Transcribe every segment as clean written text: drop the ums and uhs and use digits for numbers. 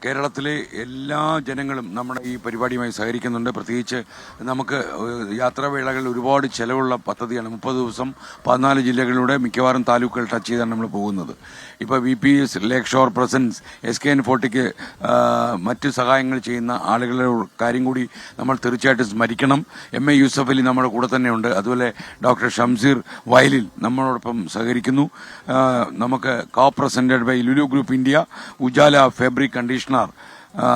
കേരളത്തിലെ എല്ലാ ജനങ്ങളും നമ്മുടെ ഈ പരിപാടിയുമായി സഹകരിക്കുന്നുണ്ട്. പ്രത്യേകിച്ച് നമുക്ക് യാത്രാവേളകളിൽ ഒരുപാട് ചെലവുള്ള പദ്ധതിയാണ്. 30 ദിവസം 14 ജില്ലകളിലൂടെ മിക്കവാറും താലൂക്കുകൾ ടച്ച് ചെയ്താണ് നമ്മൾ പോകുന്നത്. ഇപ്പോൾ VPS ലേക്ക് ഷോർ പ്രസൻസ് SKN40ക്ക് മറ്റ് സഹായങ്ങൾ ചെയ്യുന്ന ആളുകളുടെ കാര്യം കൂടി നമ്മൾ തീർച്ചയായിട്ടും സ്മരിക്കണം. MA യൂസഫ് അലി നമ്മുടെ കൂടെ തന്നെയുണ്ട്. അതുപോലെ ഡോക്ടർ ഷംസീർ വയലിൽ നമ്മളോടൊപ്പം സഹകരിക്കുന്നു. നമുക്ക് presented by Lulu group India, Ujala fabric conditioner,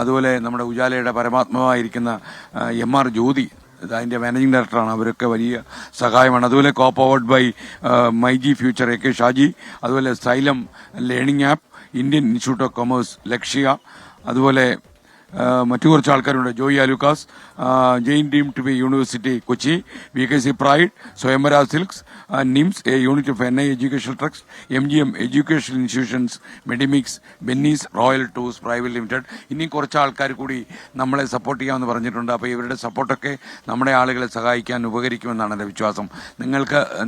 അതുപോലെ നമ്മുടെ ഉജാലയുടെ പരമാത്മാവായിരിക്കുന്ന MR ജ്യോതി, അതിന്റെ മാനേജിംഗ് ഡയറക്ടറാണ്. അവരൊക്കെ വലിയ സഹായമാണ്. അതുപോലെ powered by myG future AK Shaji, അതുപോലെ Xylem learning app, Indian institute of commerce Lakshya, അതുപോലെ മറ്റു കുറച്ച് ആൾക്കാരുണ്ട്. Joy Alukkas, Jain deem to be university Kochi, VKC pride, Swayamvara silks, NIMS a unit of NI educational trust, MGM educational institutions, Medimix, Benny's royal tours private limited. ഇനിയും കുറച്ച് ആൾക്കാർ കൂടി നമ്മളെ സപ്പോർട്ട് ചെയ്യാമെന്ന് പറഞ്ഞിട്ടുണ്ട്. അപ്പോൾ ഇവരുടെ സപ്പോർട്ടൊക്കെ നമ്മുടെ ആളുകളെ സഹായിക്കാൻ ഉപകരിക്കുമെന്നാണ് എൻ്റെ വിശ്വാസം.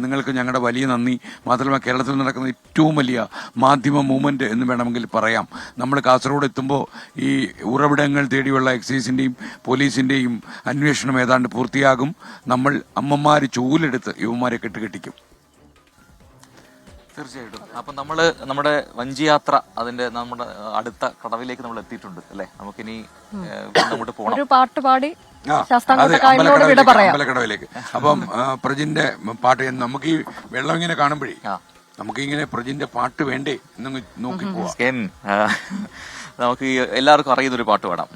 നിങ്ങൾക്ക് ഞങ്ങളുടെ വലിയ നന്ദി. മാത്രമല്ല, കേരളത്തിൽ നടക്കുന്ന ഏറ്റവും വലിയ മാധ്യമ മൂവ്മെന്റ് എന്ന് വേണമെങ്കിൽ പറയാം. നമ്മൾ കാസർഗോഡ് എത്തുമ്പോൾ ഈ ഉറവിടങ്ങൾ തേടിയുള്ള എക്സൈസിന്റെയും പോലീസിന്റെയും അന്വേഷണം ഏതാണ്ട് പൂർത്തിയാകും. നമ്മൾ അമ്മമാര് ചൂലെടുത്ത് യുവമാരെ കെട്ടുകെട്ടിക്കും. തീർച്ചയായിട്ടും. അപ്പൊ നമ്മുടെ വഞ്ചിയാത്ര അതിന്റെ നമ്മുടെ അടുത്ത കടവിലേക്ക് നമ്മൾ എത്തിയിട്ടുണ്ട് അല്ലെ. നമുക്കിനി അങ്ങോട്ട് പോകണം. ഒരു പാട്ട് പാടി അമ്പലക്കടവിലേക്ക്. അപ്പം പ്രജിന്റെ പാട്ട് നമുക്ക് ഈ വെള്ളം ഇങ്ങനെ കാണുമ്പോഴേ നമുക്കിങ്ങനെ പ്രജിന്റെ പാട്ട് വേണ്ടേ എന്നങ്ങ് നോക്കി പോവാം. നമുക്ക് എല്ലാവർക്കും അറിയുന്നൊരു പാട്ട് പാടാം.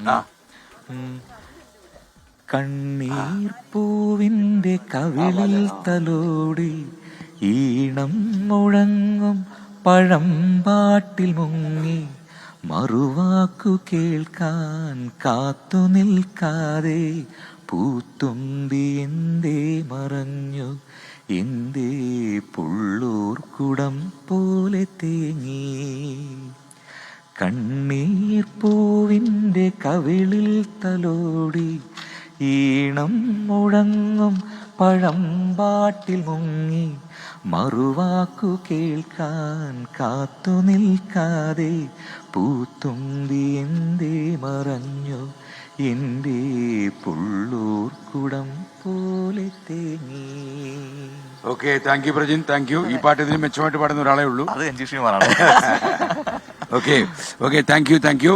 കണ്ണീർ പൂവിന്റെ കവിളിൽ തലോടി ഈണം മുഴങ്ങും പഴമ്പാട്ടിൽ മുങ്ങി മറുവാക്കു കേൾക്കാൻ കാത്തു നിൽക്കാതെ പൂത്തുമ്പി എന്തേ മറഞ്ഞു, എന്തേ പുള്ളൂർ കുടം പോലെ തേങ്ങി. കണ്ണീർ പൂവിന്റെ കവിളിൽ തലോടി ഈണം മുഴങ്ങും പഴമ്പാട്ടിൽ മുങ്ങി മറുവാക്കു കേൾക്കാൻ കാത്തു നിൽക്കാതെ പൂത്തുമ്പി എന്തേ മറഞ്ഞു, എന്റെ പുള്ളൂർ കുടം പോലെ തേങ്ങി. Okay, thank you Prajin, thank you. ഈ പാട്ട് ഇതിന് മെച്ചമായിട്ട് പാടുന്ന ഒരാളെ ഉള്ളൂ, അത് NG ശ്രീമാനാണ്. Okay, thank U.